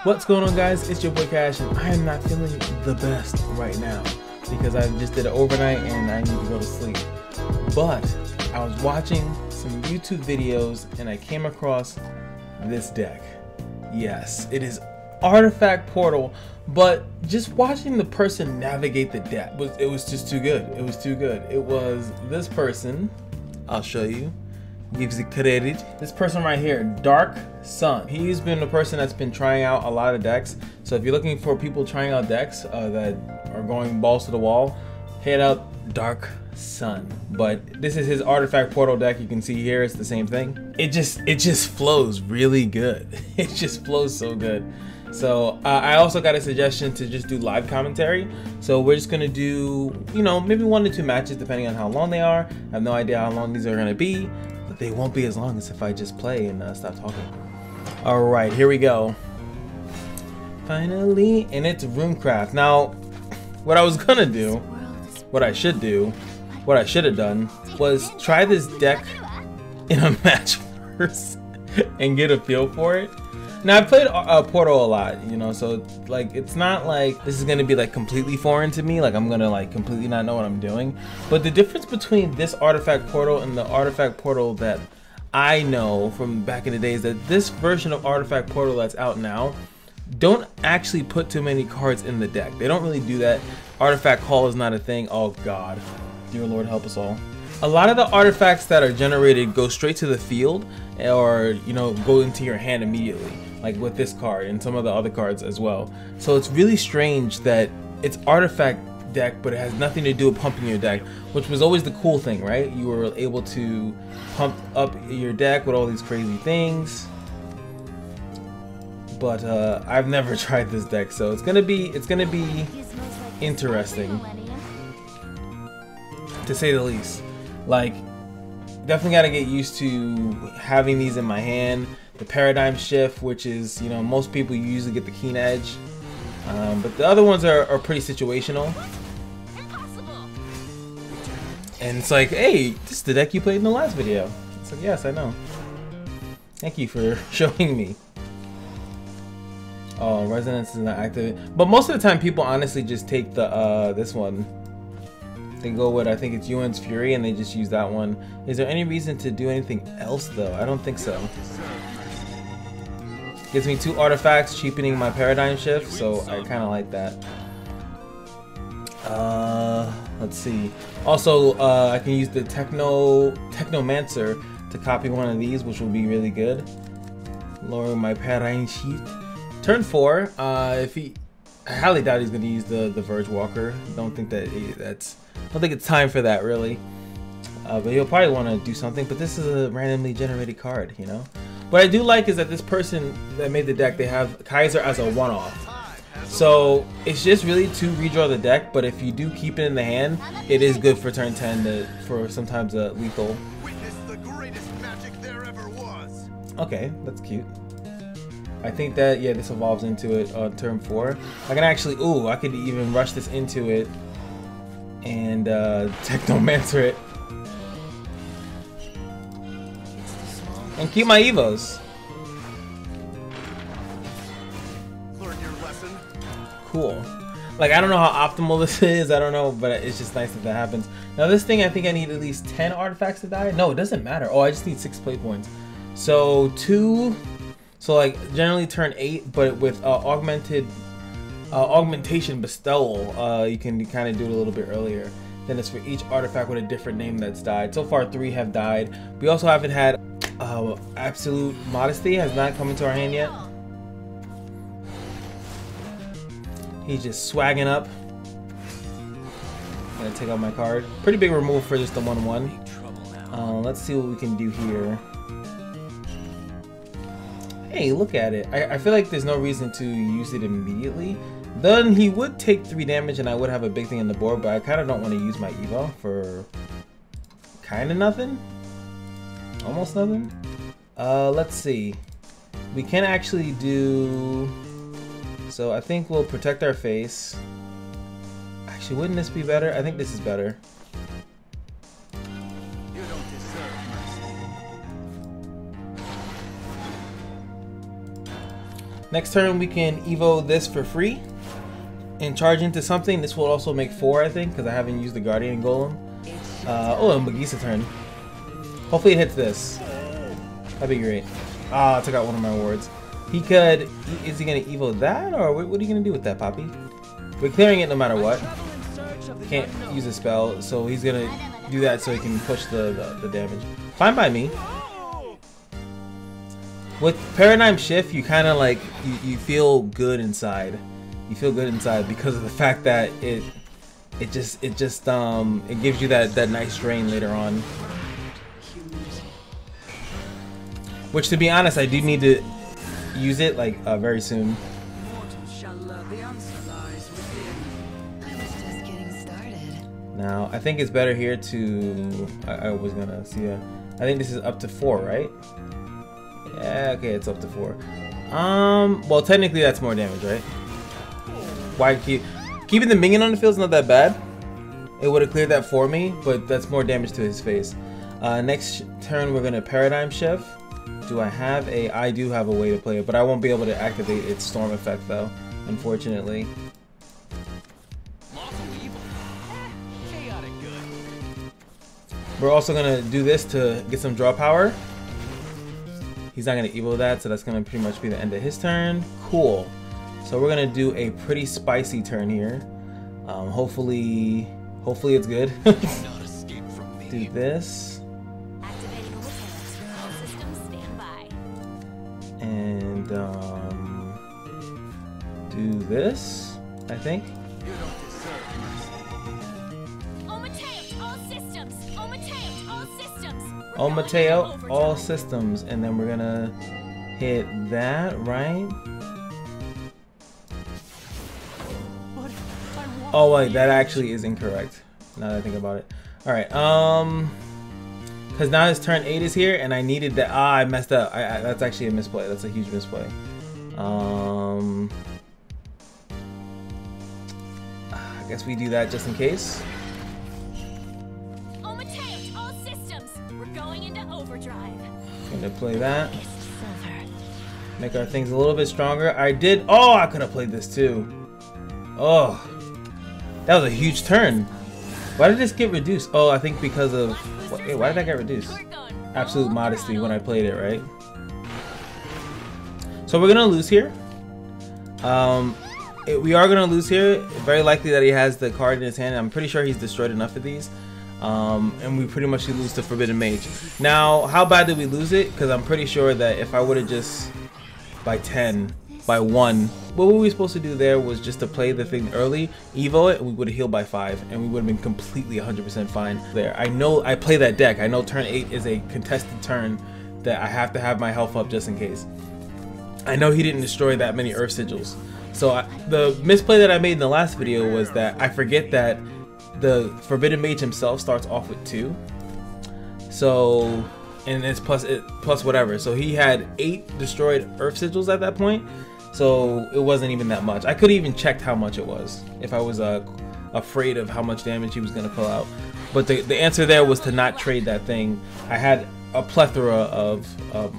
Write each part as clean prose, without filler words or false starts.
What's going on, guys? It's your boy Cash, and I am not feeling the best right now because I just did it overnight and I need to go to sleep. But I was watching some YouTube videos and I came across this deck. Yes, it is Artifact Portal, but just watching the person navigate the deck, it was just too good. It was too good. It was this person. I'll show you. Gives it credit. This person right here, Dark Sun. He's been the person that's been trying out a lot of decks. So if you're looking for people trying out decks that are going balls to the wall, hit up Dark Sun. But this is his Artifact Portal deck. You can see here, it's the same thing. It just flows really good. It just flows so good. So I also got a suggestion to just do live commentary. So we're just gonna do, you know, maybe 1 to 2 matches depending on how long they are. I have no idea how long these are gonna be, but they won't be as long as if I just play and stop talking. All right, here we go. Finally, and it's Runecraft. Now, what I was gonna do, what I should have done was try this deck in a match first and get a feel for it. Now, I've played Portal a lot, you know, so like it's not like this is gonna be like completely foreign to me, like I'm gonna like completely not know what I'm doing. But the difference between this Artifact Portal and the Artifact Portal that I know from back in the days, that this version of Artifact Portal that's out now don't actually put too many cards in the deck. They don't really do that. Artifact Call is not a thing. Oh God, dear Lord, help us all. A lot of the artifacts that are generated go straight to the field, or you know, go into your hand immediately, like with this card and some of the other cards as well. So it's really strange that it's artifact deck, but it has nothing to do with pumping your deck, which was always the cool thing, right? You were able to pump up your deck with all these crazy things. But I've never tried this deck, so it's gonna be interesting, to say the least. Like, definitely got to get used to having these in my hand. The paradigm shift, which is, you know, most people usually get the keen edge, but the other ones are pretty situational. And it's like, hey, this is the deck you played in the last video. It's like, yes, I know. Thank you for showing me. Oh, Resonance is not active, but most of the time people honestly just take the this one. They go with, I think it's Ewan's Fury, and they just use that one. Is there any reason to do anything else though? I don't think so. Gives me 2 artifacts, cheapening my paradigm shift, so I kind of like that. Let's see. Also, I can use the Technomancer to copy one of these, which will be really good. Lower my paradigm shift. Turn 4. I highly doubt he's going to use the Verge Walker. Don't think that I don't think it's time for that, really. But he'll probably want to do something. But this is a randomly generated card, you know. What I do like is that this person that made the deck, they have Kaiser as a one-off. So it's just really to redraw the deck. But if you do keep it in the hand, it is good for turn 10 for sometimes a lethal. Okay, that's cute. I think that, yeah, this evolves into it on turn 4. I can actually, ooh, I could even rush this into it and Technomancer it. And keep my Evos. Learn your lesson. Cool. Like, I don't know how optimal this is, I don't know, but it's just nice that that happens. Now this thing, I think I need at least 10 artifacts to die. No, it doesn't matter. Oh, I just need 6 play points. So 2... So like generally turn 8, but with augmentation bestowal, you can kind of do it a little bit earlier. Then it's for each artifact with a different name that's died. So far 3 have died. We also haven't had Absolute Modesty has not come into our hand yet. He's just swagging up. I'm gonna take out my card. Pretty big removal for just the 1/1. Let's see what we can do here. Hey, look at it. I feel like there's no reason to use it immediately. Then he would take 3 damage and I would have a big thing on the board, but I kind of don't want to use my Evo for kind of nothing. Almost nothing. Let's see. We can actually do... So I think we'll protect our face. Actually, wouldn't this be better? I think this is better. You don't deserve mercy. Next turn we can evo this for free and charge into something. This will also make 4, I think, because I haven't used the Guardian Golem. Oh, and Magisa turn. Hopefully it hits this. That'd be great. Ah, I took out one of my wards. He could... Is he going to evo that? Or what are you going to do with that, Poppy? We're clearing it no matter what. Can't use a spell, so he's going to do that so he can push the damage. Fine by me. With Paradigm Shift, you kind of like... You feel good inside. You feel good inside because of the fact that it gives you that nice drain later on. Which, to be honest, I do need to use it like very soon. Now I think it's better here to. I was gonna see. I think this is up to 4, right? Yeah. Okay, it's up to 4. Well, technically that's more damage, right? Why keeping the minion on the field is not that bad. It would have cleared that for me, but that's more damage to his face. Next turn we're gonna Paradigm Shift. Do I have a... I do have a way to play it, but I won't be able to activate its storm effect though, unfortunately. We're also gonna do this to get some draw power. He's not gonna evo that, so that's gonna pretty much be the end of his turn. Cool. So we're gonna do a pretty spicy turn here. Hopefully it's good. Do this. And do this, I think. Mateo, all systems, and then we're gonna hit that, right? Oh wait, that actually is incorrect. Now that I think about it. All right, because now his turn 8 is here, and I needed that. Ah, I messed up. That's actually a misplay. That's a huge misplay. I guess we do that just in case. Gonna play that. Make our things a little bit stronger. I did. Oh, I could have played this too. Oh, that was a huge turn. Why did this get reduced? Oh, I think because of. Wait, why did that get reduced? Absolute modesty when I played it, right? So we're gonna lose here. We are gonna lose here. Very likely that he has the card in his hand. I'm pretty sure he's destroyed enough of these. And we pretty much lose to Forbidden Mage. Now, how bad did we lose it? Because I'm pretty sure that if I would have just by 10, by 1, what we were supposed to do there was just to play the thing early, evo it, and we would have healed by 5, and we would have been completely 100% fine there. I know I play that deck. I know turn 8 is a contested turn that I have to have my health up just in case. I know he didn't destroy that many Earth Sigils. So the misplay that I made in the last video was that I forget that the Forbidden Mage himself starts off with 2, so and it's plus whatever. So he had 8 destroyed Earth Sigils at that point, so it wasn't even that much. I could have even checked how much it was if I was afraid of how much damage he was going to pull out. But the answer there was to not trade that thing. I had a plethora of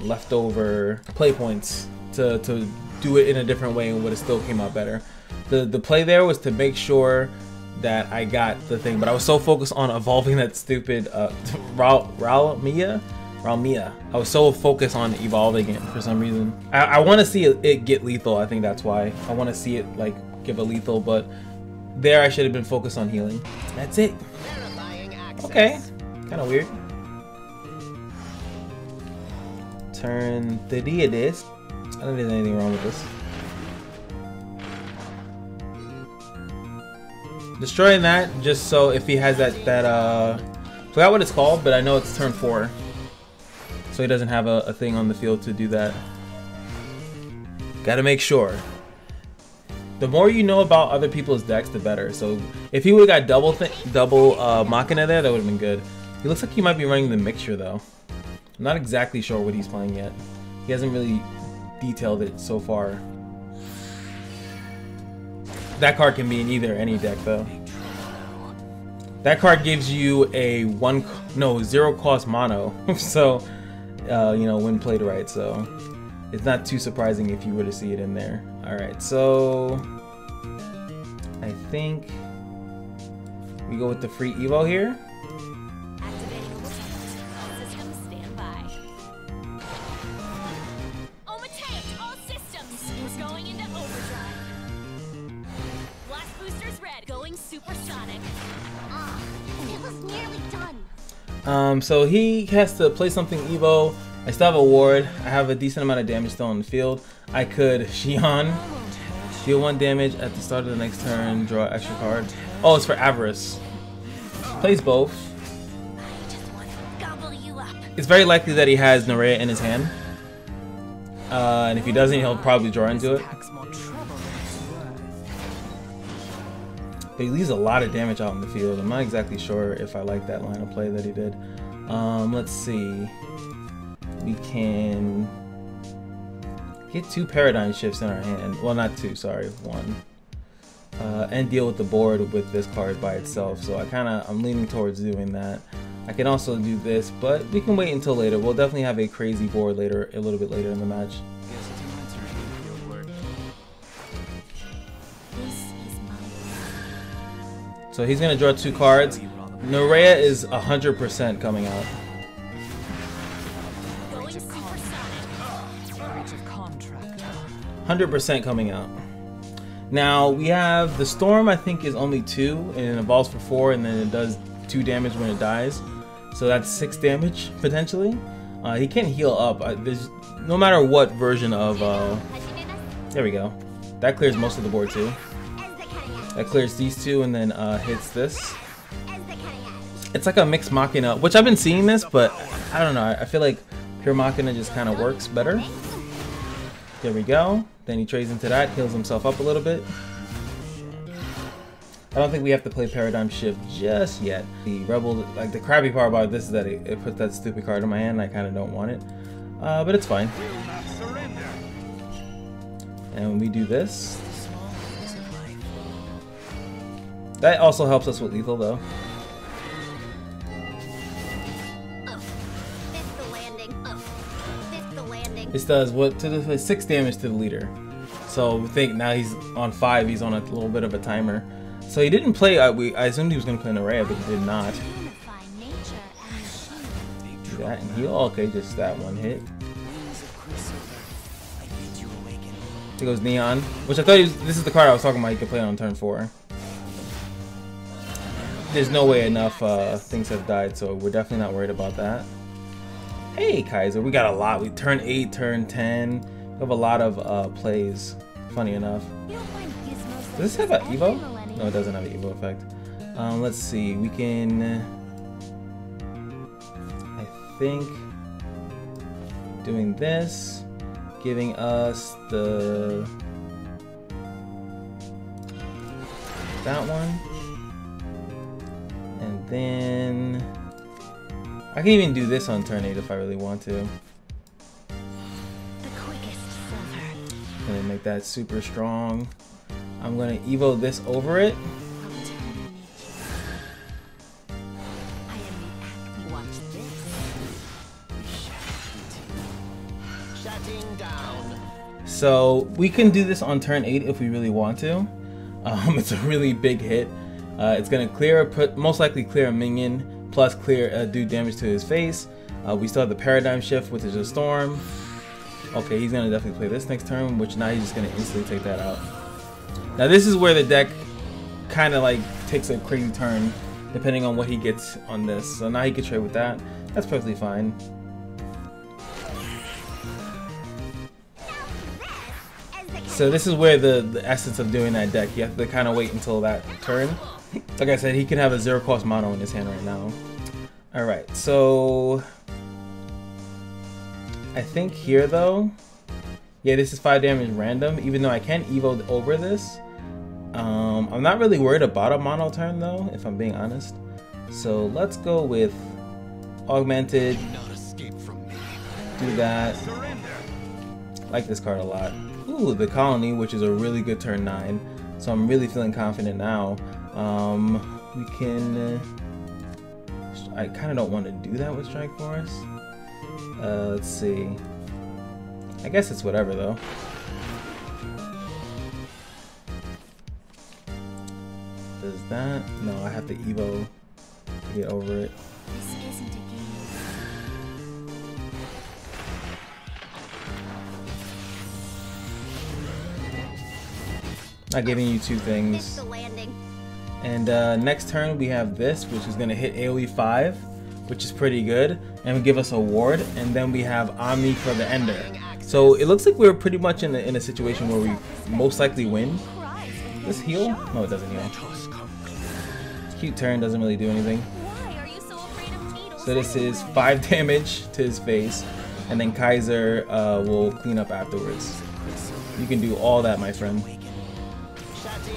leftover play points to do it in a different way and would have still came out better. The play there was to make sure that I got the thing, but I was so focused on evolving that stupid Ralmia. I was so focused on evolving it for some reason. I want to see it get lethal. I think that's why I want to see it like give a lethal, but there I should have been focused on healing. That's it. Okay, kind of weird. Turn 30 of this. I don't think there's anything wrong with this. Destroying that just so if he has that forgot what it's called, but I know it's turn 4, so he doesn't have a thing on the field to do that. Gotta make sure. The more you know about other people's decks, the better. So if he would have got double Machina there, that would have been good. He looks like he might be running the mixture though. I'm not exactly sure what he's playing yet. He hasn't really detailed it so far. That card can be in any deck though. That card gives you a 0 cost mono, so you know, when played right. So it's not too surprising if you were to see it in there. Alright, so I think we go with the free Evo here. Activating system standby. All systems is going into overdrive. Blast boosters red, going supersonic. It was nearly done. So he has to play something Evo. I still have a ward. I have a decent amount of damage still on the field. I could Xion, deal 1 damage at the start of the next turn, draw an extra card. Oh, it's for Avarice. Plays both. I just want to gobble you up. It's very likely that he has Nerea in his hand. And if he doesn't, he'll probably draw into it. But he leaves a lot of damage out in the field. I'm not exactly sure if I like that line of play that he did. Let's see. We can get 2 paradigm shifts in our hand. Well, not 2, sorry, 1. And deal with the board with this card by itself. So I'm leaning towards doing that. I can also do this, but we can wait until later. We'll definitely have a crazy board later, a little bit later in the match. So he's gonna draw 2 cards. Nerea is 100% coming out. 100% coming out. Now we have the Storm. I think is only 2, and it evolves for 4, and then it does 2 damage when it dies. So that's 6 damage potentially. He can heal up. There's no matter what version of. There we go. That clears most of the board too. That clears these 2 and then hits this. It's like a mixed Machina, which I've been seeing this, but I don't know. I feel like pure Machina just kind of works better. There we go. Then he trades into that, heals himself up a little bit. I don't think we have to play Paradigm Shift just yet. The Rebel, like the crappy part about this is that it puts that stupid card in my hand and I kind of don't want it. But it's fine. And when we do this, that also helps us with lethal though. This does what to the 6 damage to the leader. So we think now he's on 5. He's on a little bit of a timer. So he didn't play. I assumed he was going to play an array, but he did not. Do that and heal. Okay, just that 1 hit. Here goes Neon, which I thought this is the card I was talking about. He could play on turn 4. There's no way enough things have died, so we're definitely not worried about that. Hey Kaiser, we got a lot. We turn 8, turn 10. We have a lot of plays. Funny enough. Does this have an Evo? No, it doesn't have an Evo effect. Let's see. We can. I think doing this, giving us that one, and then. I can even do this on turn 8 if I really want to. The quickest silver. Gonna make that super strong. I'm gonna Evo this over it. So we can do this on turn 8 if we really want to. It's a really big hit. It's gonna clear, most likely clear a minion. Plus clear, do damage to his face. We still have the Paradigm Shift, which is a Storm. Okay, he's gonna definitely play this next turn, which now he's just gonna instantly take that out. Now this is where the deck kind of like takes a crazy turn, depending on what he gets on this. So now he can trade with that. That's perfectly fine. So this is where the essence of doing that deck. You have to kind of wait until that turn. Like I said, he can have a 0-cost mono in his hand right now. Alright, so I think here though, yeah, this is 5 damage random, even though I can Evo over this. I'm not really worried about a mono turn though, if I'm being honest. So let's go with Augmented, do that. I like this card a lot. Ooh, the Colony, which is a really good turn 9. So I'm really feeling confident now. We can. I kind of don't want to do that with Strike Force. Let's see. I guess it's whatever though. Does that? No, I have to Evo to get over it. This isn't a game. Not giving you two Missed things. the landing. And next turn we have this, which is gonna hit AoE 5, which is pretty good, and will give us a ward. And then we have Omni for the Ender. So it looks like we're pretty much in a situation where we most likely win. This heal? No, it doesn't heal. Cute turn, doesn't really do anything. Why are you so afraid of needles? So this is 5 damage to his face, and then Kaiser will clean up afterwards. You can do all that, my friend.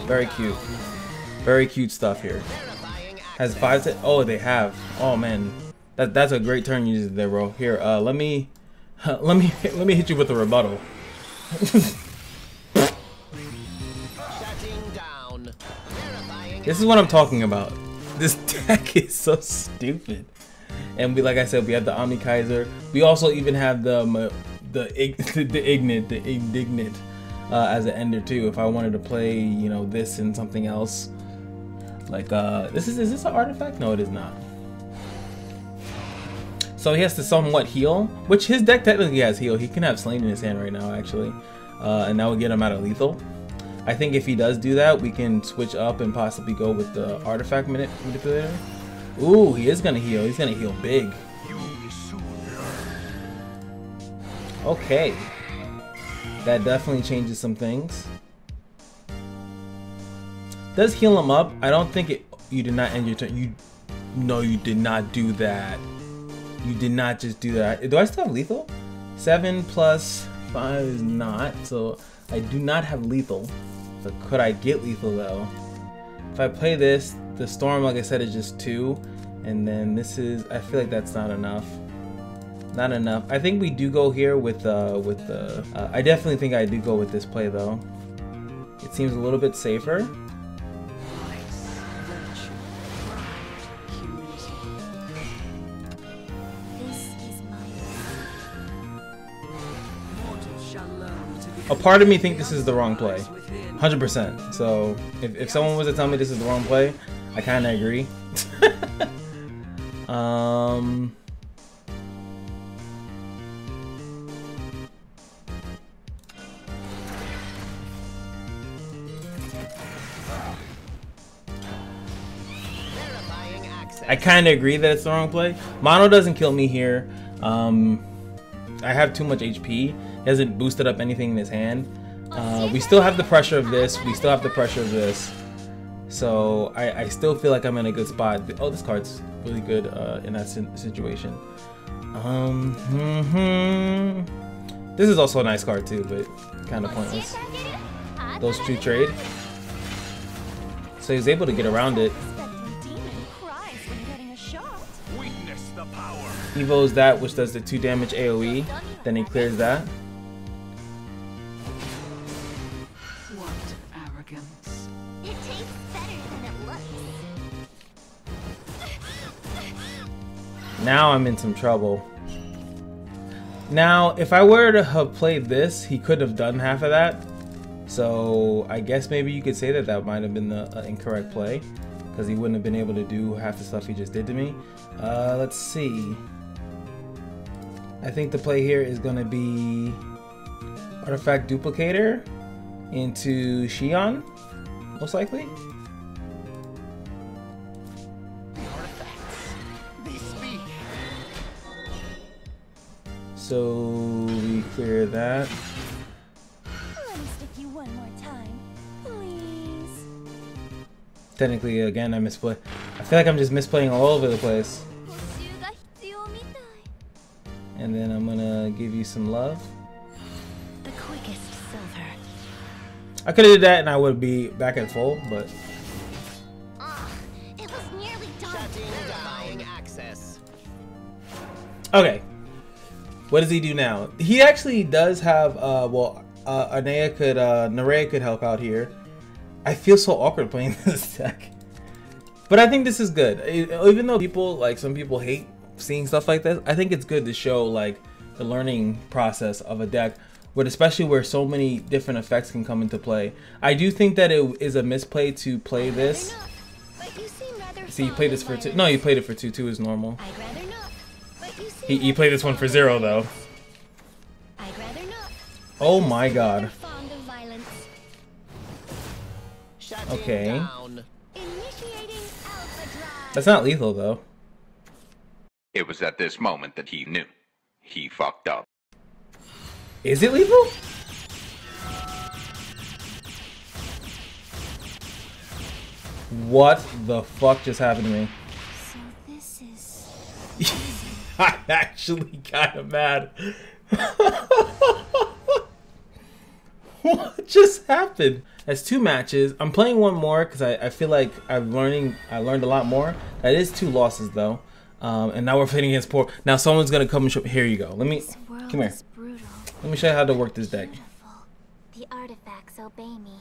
Very cute. Very cute stuff here. Has 5 to, oh, they have. Oh man, that's a great turn you did there, bro. Here, let me hit you with a rebuttal. This is what I'm talking about. This deck is so stupid. And we, like I said, we have the Omni Kaiser. We also even have the Indignant as an ender too. If I wanted to play, you know, this and something else, like is this an artifact? No, it is not. So he has to somewhat heal, which his deck technically has heal. He can have Slain in his hand right now, actually, and that would get him out of lethal. I think if he does do that, we can switch up and possibly go with the artifact manipulator. Ooh, he is gonna heal. He's gonna heal big. Okay, that definitely changes some things. Does heal him up. I don't think it. You did not end your turn. No, you did not do that. You did not just do that. Do I still have lethal? 7 plus 5 is not. So I do not have lethal. But could I get lethal though? If I play this, the storm, like I said, is just 2, and then this is. I feel like that's not enough. Not enough. I think we do go here with the. I definitely think I do go with this play though. It seems a little bit safer. A part of me think this is the wrong play, 100%. So if someone was to tell me this is the wrong play, I kind of agree. I kind of agree that it's the wrong play. Mono doesn't kill me here. I have too much HP. He hasn't boosted up anything in his hand. We still have the pressure of this. We still have the pressure of this. So I still feel like I'm in a good spot. Oh, this card's really good in that situation. This is also a nice card too, but kind of pointless. Those two trade. So he's able to get around it. Evo's that, which does the 2 damage AoE. Then he clears that. What arrogance. It tastes better than it looks. Now I'm in some trouble. Now, if I were to have played this, he could have done half of that. So I guess maybe you could say that that might have been the incorrect play, because he wouldn't have been able to do half the stuff he just did to me. Let's see. I think the play here is going to be Artifact Duplicator into Xion, most likely. The artifacts, they speak. So we clear that. Let me stick you one more time, please. Technically, again, I misplay. I feel like I'm just misplaying all over the place. And then I'm gonna give you some love. The quickest silver. I could have did that and I would be back at full, but It was nearly done. Access. okay. What does he do now? He actually does have Nerea could help out here. I feel so awkward playing this deck, but I think this is good. Even though some people hate seeing stuff like this, I think it's good to show like the learning process of a deck but especially where so many different effects can come into play. I do think that it is a misplay to play this. See, you played this for 2. No, you played it for 2. 2 is normal. He played this one for 0 though. Oh my god. Okay. That's not lethal though. It was at this moment that he knew. He fucked up. Is it lethal? What the fuck just happened to me? So this is... I'm actually kind of mad. What just happened? That's 2 matches. I'm playing one more because I feel like I learned a lot more. That is 2 losses though. And now we're playing against poor. Now someone's gonna come and show. Here you go. Let me come here. Let me show you how to work this deck. The artifacts obey me.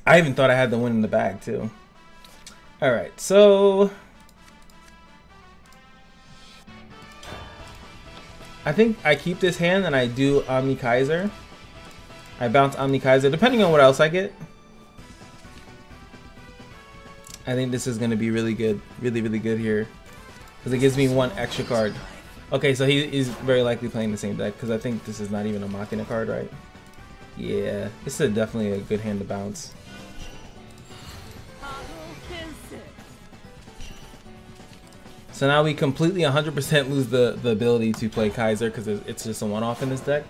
I even thought I had the win in the bag too. All right, so I think I keep this hand and I do Omni Kaiser. I bounce Omni Kaiser depending on what else I get. I think this is going to be really good, really good here because it gives me 1 extra card. Okay, so he is very likely playing the same deck because I think this is not even a Machina card, right? Yeah, this is definitely a good hand to bounce. So now we completely 100% lose the ability to play Kaiser because it's just a one-off in this deck.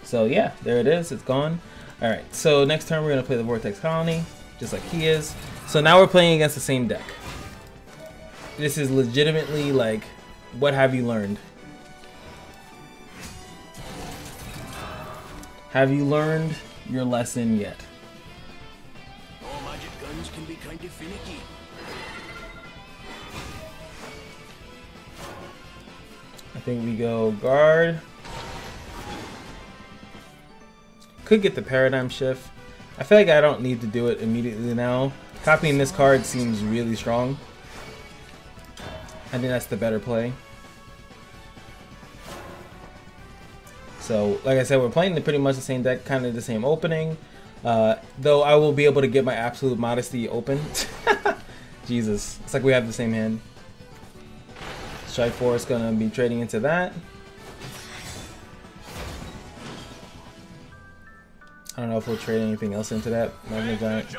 So yeah, there it is. It's gone. All right, so next turn we're going to play the Vortex Colony, just like he is. So now we're playing against the same deck. This is legitimately like, what have you learned? Have you learned your lesson yet? All magic guns can be kind of finicky. I think we go guard. Could get the paradigm shift. I feel like I don't need to do it immediately now. Copying this card seems really strong. I think that's the better play. So, like I said, we're playing pretty much the same deck, kind of the same opening. Though I will be able to get my Absolute Modesty open. Jesus, it's like we have the same hand. Strike Force gonna be trading into that. I don't know if we'll trade anything else into that. Magna Giant.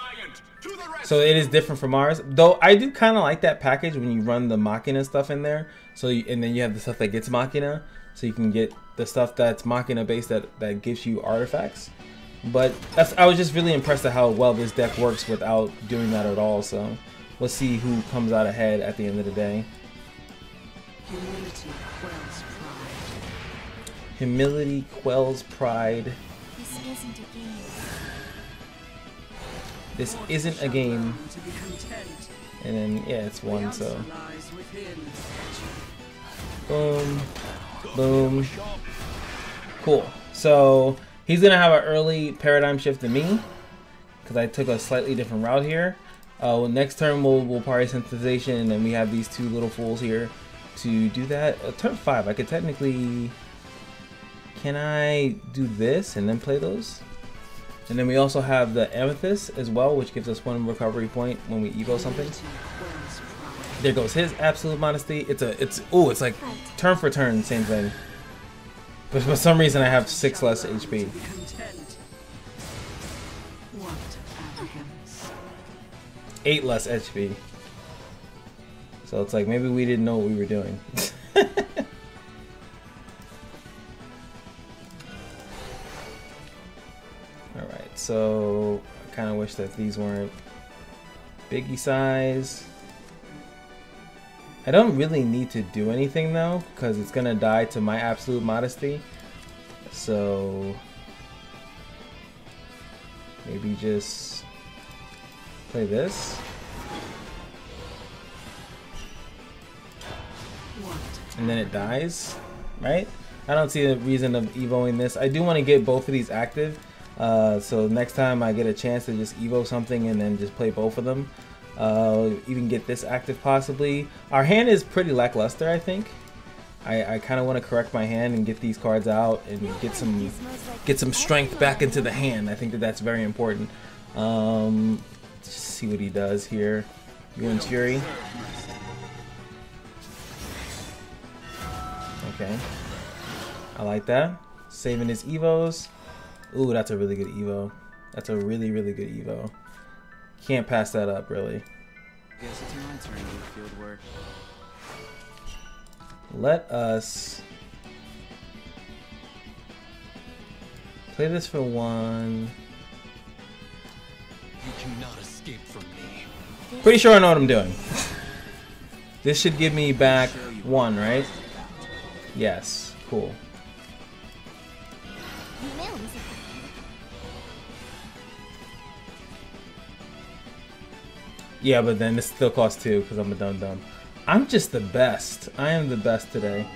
So it is different from ours. Though I do kind of like that package when you run the Machina stuff in there. So and then you have the stuff that gets Machina. So you can get the stuff that's Machina based that gives you artifacts. But I was just really impressed at how well this deck works without doing that at all. So let's see who comes out ahead at the end of the day. Humility quells pride. Humility quells pride. This isn't a game. This isn't a game. To be content. And then yeah, it's 1. So Lies within. boom, boom. Cool. So he's gonna have an early paradigm shift than me because I took a slightly different route here. Next turn we'll party sensitization, and then we have these 2 little fools here to do that. Turn 5, I could technically. Can I do this and then play those? And then we also have the Amethyst as well, which gives us 1 recovery point when we evo something. There goes his Absolute Modesty. It's like turn for turn, same thing. But for some reason I have 6 less HP. What arrogance. 8 less HP. So it's like maybe we didn't know what we were doing. Alright, so I kind of wish that these weren't biggie size. I don't really need to do anything though, because it's going to die to my Absolute Modesty. So maybe just play this. And then it dies, right? I don't see the reason of evoing this. I do want to get both of these active. So next time I get a chance to just evo something and then just play both of them. Even get this active possibly. Our hand is pretty lackluster, I think. I kind of want to correct my hand and get these cards out and get some strength back into the hand. I think that that's very important. Just see what he does here. Yuan's Fury. Okay, I like that. Saving his evos. Ooh, that's a really good evo. That's a really good evo. Can't pass that up, really. Guess it's my turn to do field work. Let us play this for 1. You cannot escape from me. Pretty sure I know what I'm doing. This should give me back 1, right? Yes. Cool. Yeah, but then this still costs 2 because I'm a dum-dum. I'm just the best. I am the best today.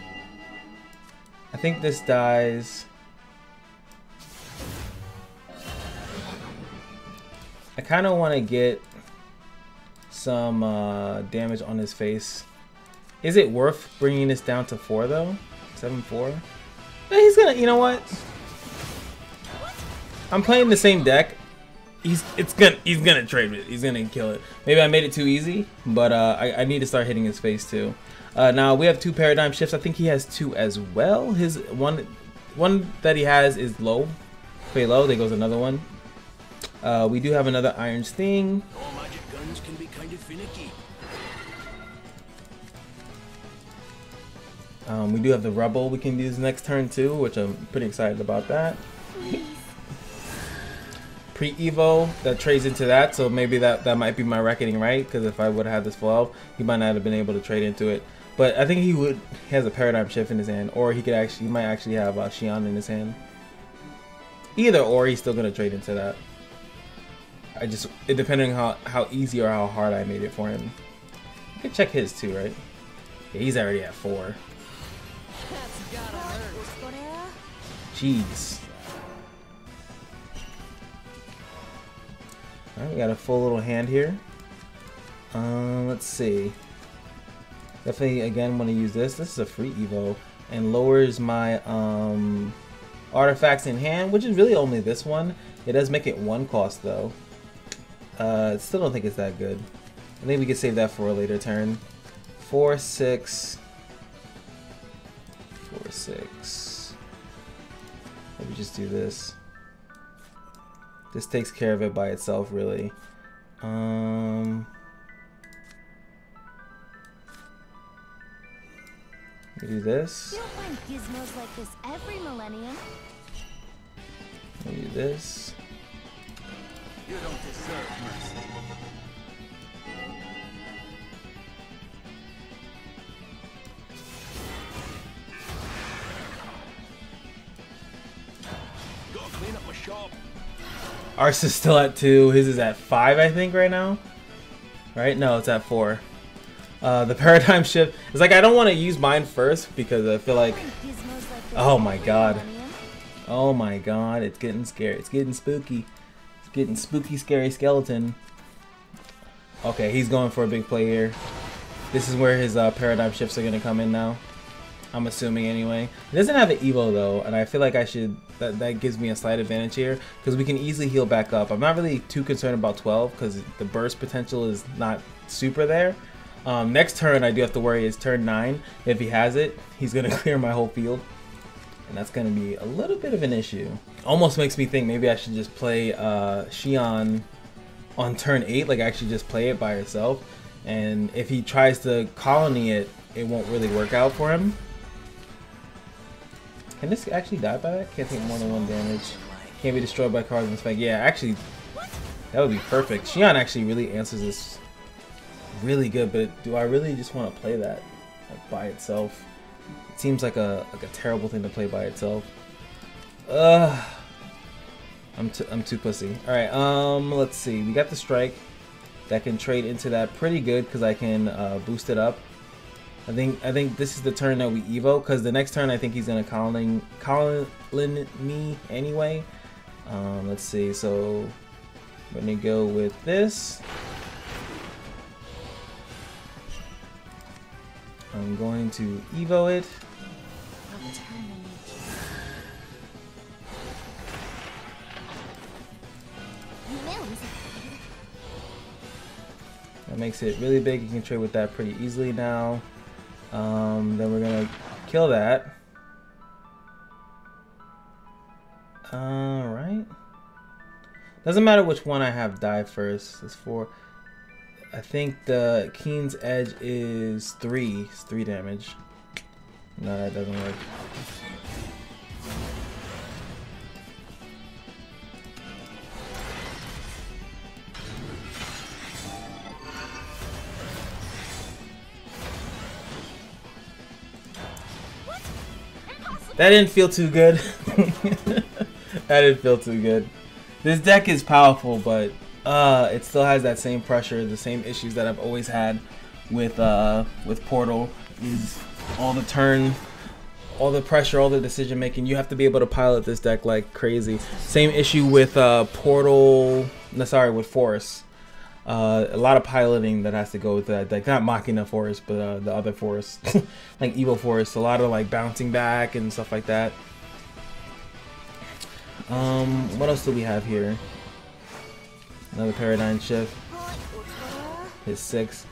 I think this dies. I kind of want to get some damage on his face. Is it worth bringing this down to 4 though? 7-4? He's gonna, you know what? I'm playing the same deck. He's gonna trade it. He's gonna kill it. Maybe I made it too easy, but I need to start hitting his face too. Now we have 2 paradigm shifts. I think he has 2 as well. His one that he has is low, pretty low. There goes another one. We do have another Iron Sting. All magic guns can be kind of finicky. We do have the Rebel we can use next turn too, which I'm pretty excited about that. Pre-Evo that trades into that, so maybe that might be my reckoning, right? Because if I would have had this 12, he might not have been able to trade into it. But I think he has a paradigm shift in his hand, or he might actually have Xian in his hand. Either or, he's still gonna trade into that. Depending on how easy or how hard I made it for him. You can check his too, right? Yeah, he's already at 4. Jeez. Alright, we got a full little hand here. Let's see. Definitely, again, want to use this. This is a free Evo. And lowers my artifacts in hand, which is really only this one. It does make it 1 cost, though. Still don't think it's that good. I think we could save that for a later turn. 4, 6. 4, 6. Maybe just do this. This takes care of it by itself, really. We do this. You'll find gizmos like this every millennium. We do this. You don't deserve mercy. Gotta clean up my shop. Ours is still at 2. His is at 5, I think, right now. Right? No, it's at 4. The paradigm shift. It's like I don't want to use mine first because I feel like. Oh my god. Oh my god. It's getting scary. It's getting spooky. It's getting spooky, scary skeleton. Okay, he's going for a big play here. This is where his paradigm shifts are going to come in now. I'm assuming anyway. It doesn't have an Evo though, and I feel like I should. That gives me a slight advantage here because we can easily heal back up. I'm not really too concerned about 12 because the burst potential is not super there. Next turn I do have to worry is turn 9. If he has it, he's gonna clear my whole field, and that's gonna be a little bit of an issue. Almost makes me think maybe I should just play Xian on turn 8, like actually just play it by herself. And if he tries to colony it, it won't really work out for him. Can this actually die by that? Can't take more than 1 damage. Can't be destroyed by cards in spec. Yeah, actually, that would be perfect. Xian actually really answers this really good, but do I really just want to play that like, by itself? It seems like a terrible thing to play by itself. I'm too pussy. All right, let's see. We got the strike that can trade into that pretty good because I can boost it up. I think this is the turn that we Evo because the next turn I think he's gonna colony me anyway. Let's see. So we're gonna go with this. I'm going to Evo it. That makes it really big. You can trade with that pretty easily now. Then we're gonna kill that. Alright. Doesn't matter which one I have die first. It's 4. I think the Keen's Edge is 3. It's 3 damage. No, that doesn't work. That didn't feel too good. That didn't feel too good. This deck is powerful, but it still has that same pressure, the same issues that I've always had with Portal. Is all the turn, all the pressure, all the decision making. You have to be able to pilot this deck like crazy. Same issue with Portal. No, sorry, with Forest. A lot of piloting that has to go with that deck. Not Machina Forest, but the other Forest, like Evil Forest. A lot of like bouncing back and stuff like that. What else do we have here? Another Paradigm Shift. His 6.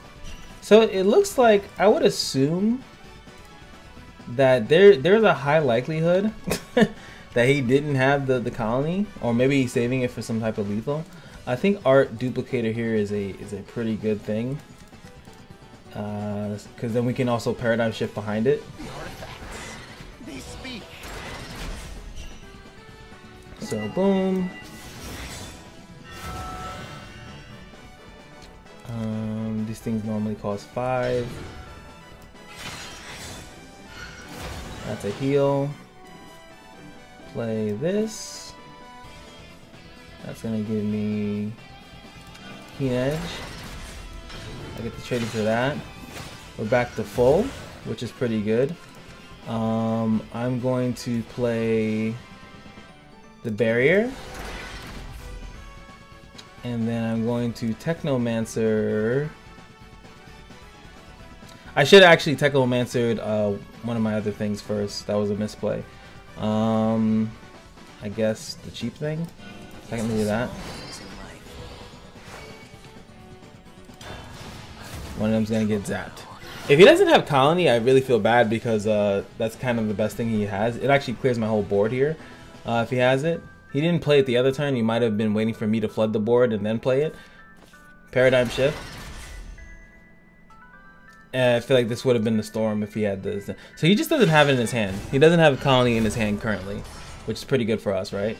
So it looks like I would assume that there's a high likelihood that he didn't have the colony, or maybe he's saving it for some type of lethal. I think Art Duplicator here is a pretty good thing, because then we can also Paradigm Shift behind it. They speak. So boom. These things normally cost 5. That's a heal. Play this. That's gonna give me Keen Edge. I get to trade into that. We're back to full, which is pretty good. I'm going to play the Barrier. And then I'm going to Technomancer. I should have actually Technomancered one of my other things first. That was a misplay. I guess the cheap thing. I can do that. One of them's gonna get zapped. If he doesn't have Colony, I really feel bad, because that's kind of the best thing he has. It actually clears my whole board here if he has it. He didn't play it the other turn. He might have been waiting for me to flood the board and then play it. Paradigm Shift. And I feel like this would have been the Storm if he had this. So he just doesn't have it in his hand. He doesn't have a Colony in his hand currently, which is pretty good for us, right?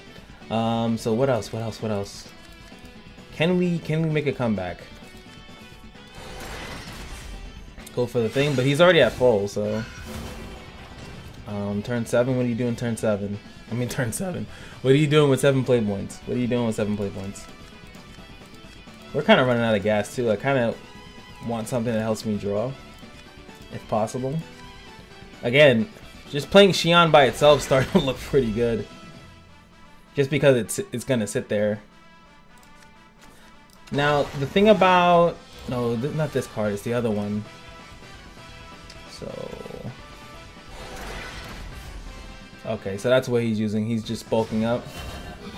So what else? What else? What else? Can we make a comeback? Go for the thing, but he's already at full, so turn 7. What are you doing turn 7? I mean turn 7. What are you doing with 7 play points? What are you doing with 7 play points? We're kind of running out of gas too. I kind of want something that helps me draw, if possible. Again, just playing Xion by itself starting to look pretty good, just because it's gonna sit there. Now the thing about not this card, it's the other one. So okay, so that's what he's using. He's just bulking up,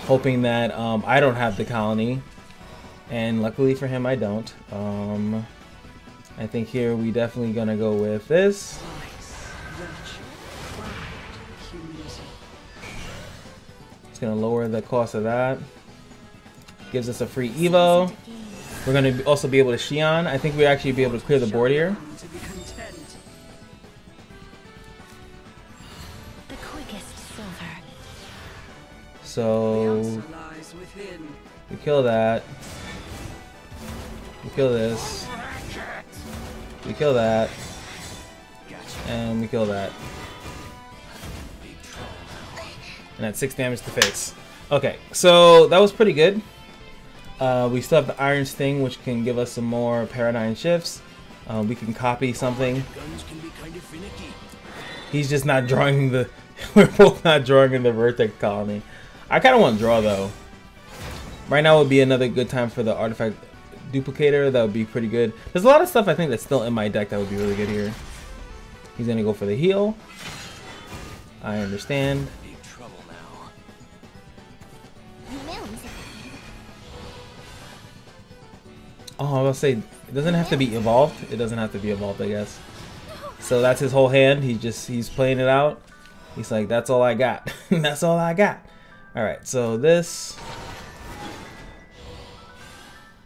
hoping that I don't have the Colony, and luckily for him I don't. I think here we definitely gonna go with this. It's gonna lower the cost of that. Gives us a free Evo. We're gonna also be able to Xion. I think we actually be able to clear the board here. The quickest silver. So we kill that. We kill this. We kill that. And we kill that. And that's 6 damage to face. Okay, so that was pretty good. We still have the Iron Sting, which can give us some more Paradigm Shifts. We can copy something. He's just not drawing the... We're both not drawing in the Vertex Colony. I kind of want to draw, though. Right now would be another good time for the Artifact Duplicator. That would be pretty good. There's a lot of stuff I think that's still in my deck that would be really good here. He's going to go for the heal. I understand. Big trouble now. Oh, I was gonna say, it doesn't have to be evolved. It doesn't have to be evolved, I guess. So that's his whole hand. He's playing it out. He's like, that's all I got. That's all I got. All right, so this.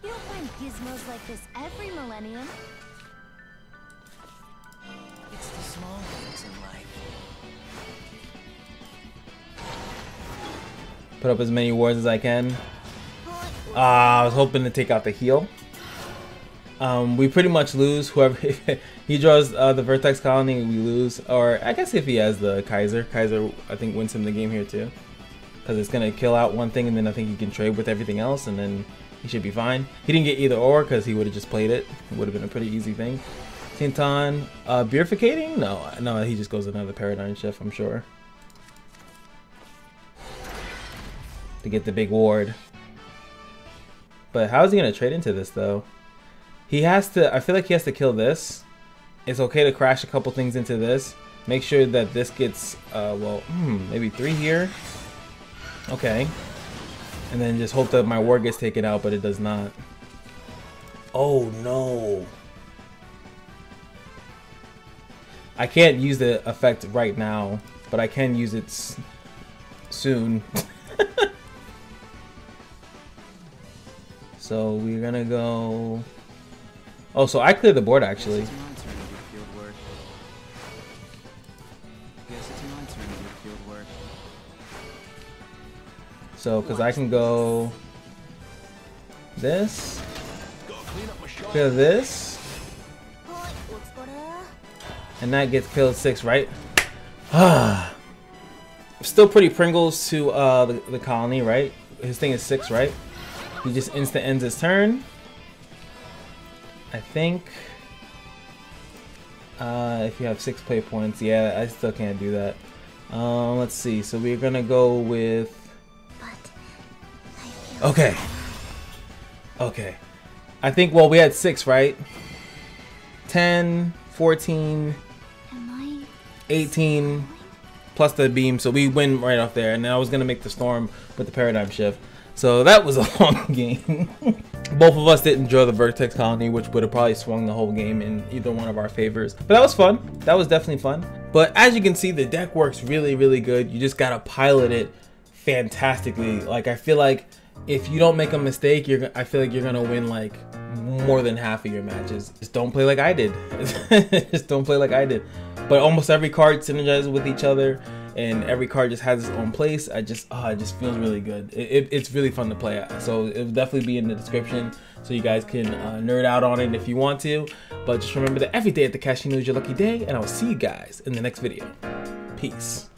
You don't find gizmos like this every millennium. It's the small things in life. Put up as many wards as I can. I was hoping to take out the heal. We pretty much lose. Whoever he draws the Vertex Colony, we lose. Or I guess if he has the Kaiser, I think wins him the game here too, because it's gonna kill out one thing, and then I think he can trade with everything else, and then he should be fine. He didn't get either or because he would have just played it. It would have been a pretty easy thing. Tinton, Beerificating? No, he just goes another Paradigm Shift, I'm sure, to get the big ward. But how is he gonna trade into this though? He has to, I feel like he has to kill this. It's okay to crash a couple things into this. Make sure that this gets, well, maybe 3 here. Okay. And then just hope that my ward gets taken out, but it does not. Oh no. I can't use the effect right now, but I can use it soon. So we're gonna go. Oh, so I cleared the board actually. Guess it's my turn to do field work. Guess it's my turn to do field work. So, because I can go this, kill this, and that gets killed 6, right? Still pretty Pringles to the colony, right? His thing is 6, right? He just instant ends his turn. I think if you have 6 play points, yeah, I still can't do that. Let's see. So we're gonna go with. Okay. Okay. I think. Well, we had 6, right? 10, 14, 18, plus the beam. So we win right off there. And then I was gonna make the storm with the paradigm shift. So that was a long game. Both of us didn't draw the Vertex Colony, which would have probably swung the whole game in either one of our favors. But that was fun. That was definitely fun. But as you can see, the deck works really, really good. You just gotta pilot it fantastically. Like, I feel like if you don't make a mistake, I feel like you're gonna win like more than half of your matches. Just don't play like I did. Just don't play like I did. But almost every card synergizes with each other, and every card just has its own place. It just feels really good. It's really fun to play. So it'll definitely be in the description, so you guys can nerd out on it if you want to. But just remember that every day at the Kashino is your lucky day, and I will see you guys in the next video. Peace.